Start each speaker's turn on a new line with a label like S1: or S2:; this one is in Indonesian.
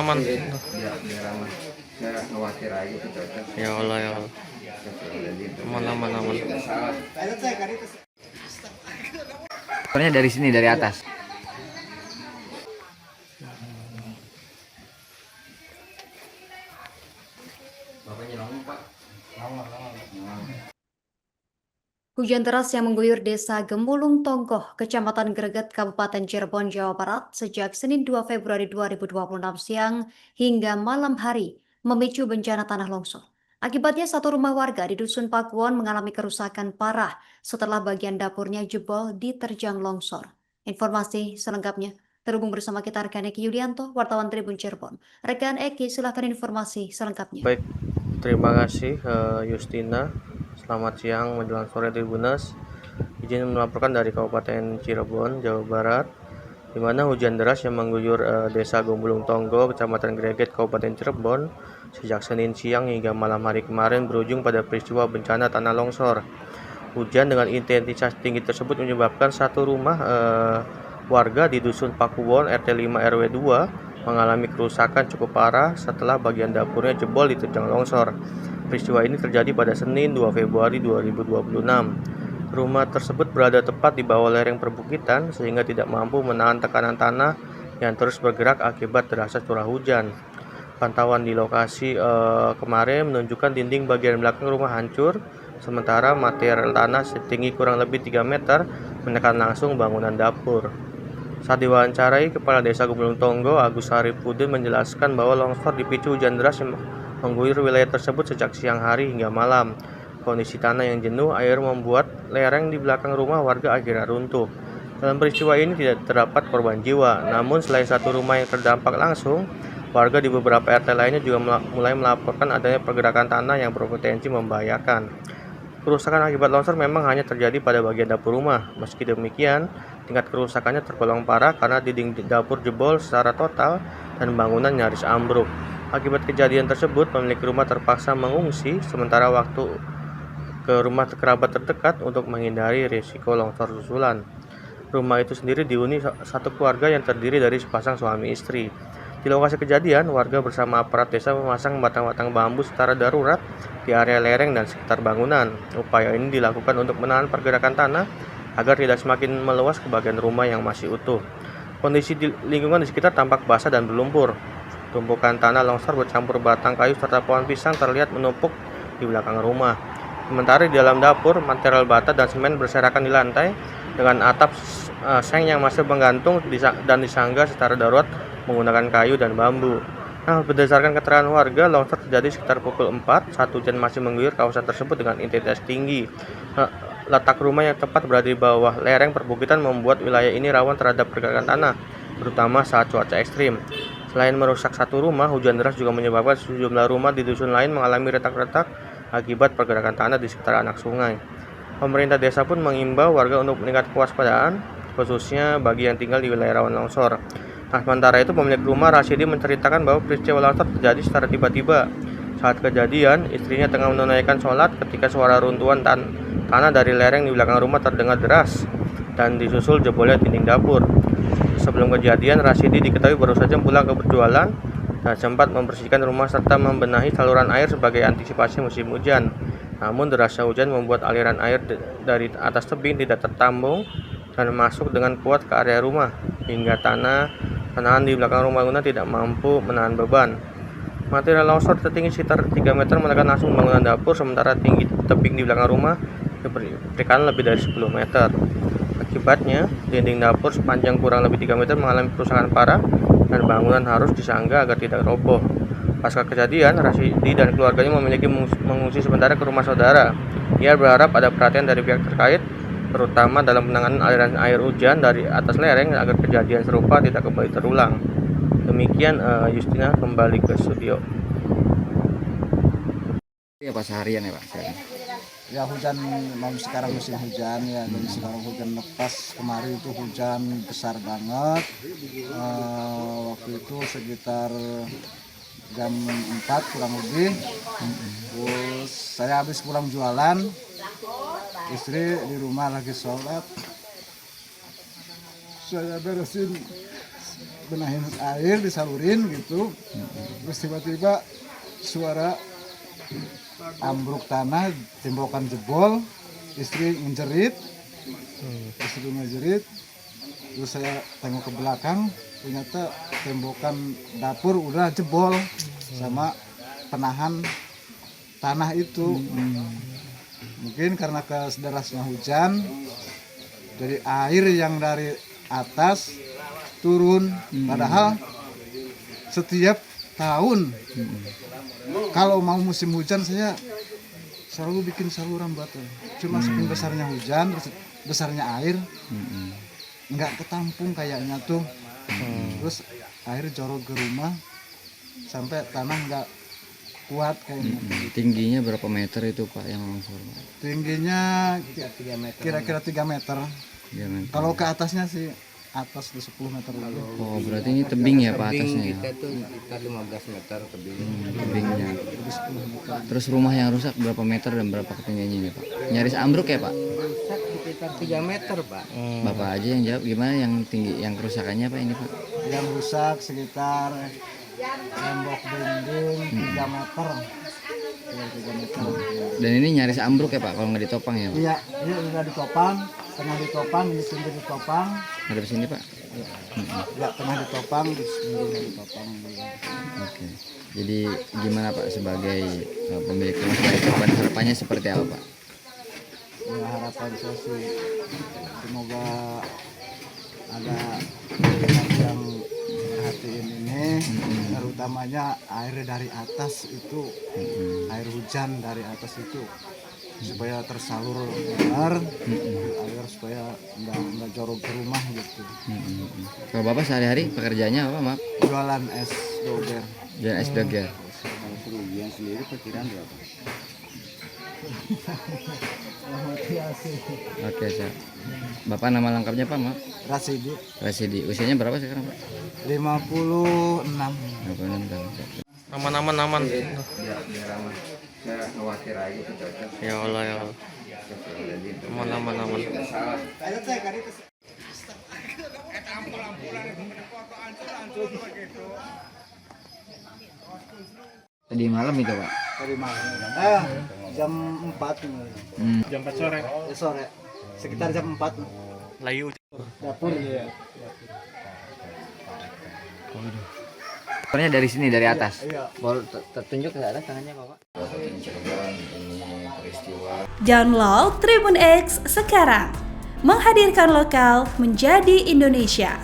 S1: aman.
S2: Biar aman. Saya khawatir aja itu cocok.
S1: Ya Allah ya Allah. Aman.
S2: Soalnya dari sini, dari atas. Bapaknya lama, Pak. Lama.
S3: Hujan deras yang mengguyur desa Gemulung Tonggoh, Kecamatan Greget, Kabupaten Cirebon, Jawa Barat sejak Senin 2 Februari 2026 siang hingga malam hari memicu bencana tanah longsor. Akibatnya satu rumah warga di Dusun Pakuwon mengalami kerusakan parah setelah bagian dapurnya jebol diterjang longsor. Informasi selengkapnya terhubung bersama kita rekan Eki Yulianto, wartawan Tribun Cirebon. Rekan Eki, silahkan informasi selengkapnya.
S1: Baik, terima kasih Justina. Selamat siang menjelang sore Tribuners. Izin melaporkan dari Kabupaten Cirebon, Jawa Barat, di mana hujan deras yang mengguyur Desa Gemulung Tonggoh, Kecamatan Greget, Kabupaten Cirebon, sejak Senin siang hingga malam hari kemarin berujung pada peristiwa bencana tanah longsor. Hujan dengan intensitas tinggi tersebut menyebabkan satu rumah warga di Dusun Pakuwon RT 5 RW 2 mengalami kerusakan cukup parah setelah bagian dapurnya jebol diterjang longsor. Peristiwa ini terjadi pada Senin 2 Februari 2026. Rumah tersebut berada tepat di bawah lereng perbukitan sehingga tidak mampu menahan tekanan tanah yang terus bergerak akibat derasnya curah hujan. Pantauan di lokasi kemarin menunjukkan dinding bagian belakang rumah hancur, sementara material tanah setinggi kurang lebih 3 meter menekan langsung bangunan dapur. Saat diwawancarai, Kepala Desa Gemulung Tonggoh, Agus Saripudin menjelaskan bahwa longsor dipicu hujan deras yang mengguyur wilayah tersebut sejak siang hari hingga malam. Kondisi tanah yang jenuh air membuat lereng di belakang rumah warga akhirnya runtuh. Dalam peristiwa ini tidak terdapat korban jiwa, namun selain satu rumah yang terdampak langsung, warga di beberapa RT lainnya juga mulai melaporkan adanya pergerakan tanah yang berpotensi membahayakan. Kerusakan akibat longsor memang hanya terjadi pada bagian dapur rumah. Meski demikian, tingkat kerusakannya tergolong parah karena dinding dapur jebol secara total dan bangunan nyaris ambruk. Akibat kejadian tersebut, pemilik rumah terpaksa mengungsi sementara waktu ke rumah kerabat terdekat untuk menghindari risiko longsor susulan. Rumah itu sendiri dihuni satu keluarga yang terdiri dari sepasang suami istri. Di lokasi kejadian, warga bersama aparat desa memasang batang-batang bambu secara darurat di area lereng dan sekitar bangunan. Upaya ini dilakukan untuk menahan pergerakan tanah agar tidak semakin meluas ke bagian rumah yang masih utuh. Kondisi di lingkungan di sekitar tampak basah dan berlumpur. Tumpukan tanah longsor bercampur batang kayu serta pohon pisang terlihat menumpuk di belakang rumah. Sementara di dalam dapur, material bata dan semen berserakan di lantai dengan atap seng yang masih menggantung dan disanggah secara darurat menggunakan kayu dan bambu. Nah, berdasarkan keterangan warga, longsor terjadi sekitar pukul 4 saat hujan masih mengguyur kawasan tersebut dengan intensitas tinggi. Letak rumah yang tepat berada di bawah lereng perbukitan membuat wilayah ini rawan terhadap pergerakan tanah, terutama saat cuaca ekstrim. Selain merusak satu rumah, hujan deras juga menyebabkan sejumlah rumah di dusun lain mengalami retak-retak akibat pergerakan tanah di sekitar anak sungai. Pemerintah desa pun mengimbau warga untuk meningkatkan kewaspadaan, khususnya bagi yang tinggal di wilayah rawan longsor. Nah, sementara itu pemilik rumah Rasyidi menceritakan bahwa peristiwa longsor terjadi secara tiba-tiba. Saat kejadian, istrinya tengah menunaikan sholat ketika suara runtuhan tanah dari lereng di belakang rumah terdengar deras dan disusul jebolnya dinding dapur. Sebelum kejadian, Rasyidi diketahui baru saja pulang ke berjualan dan sempat membersihkan rumah serta membenahi saluran air sebagai antisipasi musim hujan. Namun derasnya hujan membuat aliran air dari atas tebing tidak tertampung dan masuk dengan kuat ke area rumah, hingga tanah penahan di belakang rumah bangunan tidak mampu menahan beban. Material longsor tertinggi sekitar 3 meter menekan langsung bangunan dapur, sementara tinggi tebing di belakang rumah diberikan lebih dari 10 meter. Akibatnya, dinding dapur sepanjang kurang lebih 3 meter mengalami kerusakan parah dan bangunan harus disanggah agar tidak roboh. Pasca kejadian, Rasyidi dan keluarganya memiliki mengungsi sementara ke rumah saudara. Ia berharap ada perhatian dari pihak terkait, terutama dalam penanganan aliran air hujan dari atas lereng agar kejadian serupa tidak kembali terulang. Demikian Justina kembali ke studio.
S2: Ya Pak, seharian ya Pak.
S4: Ya hujan, mau sekarang musim hujan ya, jadi sekarang hujan lepas. Kemarin itu hujan besar banget, waktu itu sekitar jam 4 kurang lebih. Terus saya habis pulang jualan, istri di rumah lagi sholat, saya beresin benahin air disalurin gitu. Terus tiba-tiba suara ambruk tanah, tembakan jebol, istri menjerit, terus saya tengok ke belakang, ternyata tembakan dapur udah jebol sama penahan tanah itu. Mungkin karena derasnya hujan, jadi air yang dari atas turun. Padahal setiap tahun kalau mau musim hujan saya selalu bikin saluran batu. Cuma saking besarnya hujan, terus besarnya air, nggak ketampung kayaknya tuh. Terus air jorok ke rumah sampai tanah nggak kuat kayaknya.
S2: Tingginya berapa meter itu Pak yang longsor?
S4: Tingginya kira-kira 3 meter. Kalau ke atasnya sih atas di 10 meter lebih.
S2: Oh berarti ini tebing ya Pak atasnya ya?
S5: Kita tuh sekitar 15 meter tebing.
S2: Tebingnya. Terus rumah yang rusak berapa meter dan berapa ketinggiannya ini Pak? Nyaris ambruk ya Pak?
S5: Rusak sekitar 3 meter Pak.
S2: Bapak aja yang jawab, gimana yang tinggi, yang kerusakannya Pak ini Pak?
S4: Yang rusak sekitar tembok dinding 3 meter. Ya, 3 meter.
S2: Dan ini nyaris ambruk ya Pak kalau nggak ditopang ya Pak?
S4: Iya, ini udah ditopang, tengah ditopang, di sini ditopang.
S2: Ada di sini Pak?
S4: Ya, tengah ditopang, di sini ditopang.
S2: Oke. Jadi gimana Pak sebagai pemilik rumah, sebagai korban, harapannya seperti apa Pak?
S4: Ya, harapan saya sih semoga ada pihak yang perhatiin ini, terutamanya air dari atas itu, air hujan dari atas itu supaya tersalur benar, air supaya nggak jorok ke rumah gitu.
S2: Kalau Bapak sehari-hari pekerjaannya apa Maaf?
S4: Jualan es doger.
S2: Jualan es doger.
S5: Kalau kerugian sendiri perkiraan berapa?
S2: Oke siap. Bapak nama lengkapnya Pak Maaf?
S4: Rasidi
S2: Rasidi. Usianya berapa sekarang Pak?
S4: 56.
S2: 56 tahun.
S1: Aman.
S2: Biar aman. Saya khawatir aja cocok.
S1: Ya Allah ya Allah. Aman.
S2: Tadi malam itu Pak?
S4: Tadi malam. Jam 4.
S1: Jam 4 sore.
S4: Sore. Sekitar jam 4.
S1: Layu.
S4: Dapur ya.
S2: Pokoknya dari sini, dari atas.
S4: Iya.
S5: Boleh tertunjuk nggak ada tangannya Bapak?
S6: Download Tribun X sekarang, menghadirkan lokal menjadi Indonesia.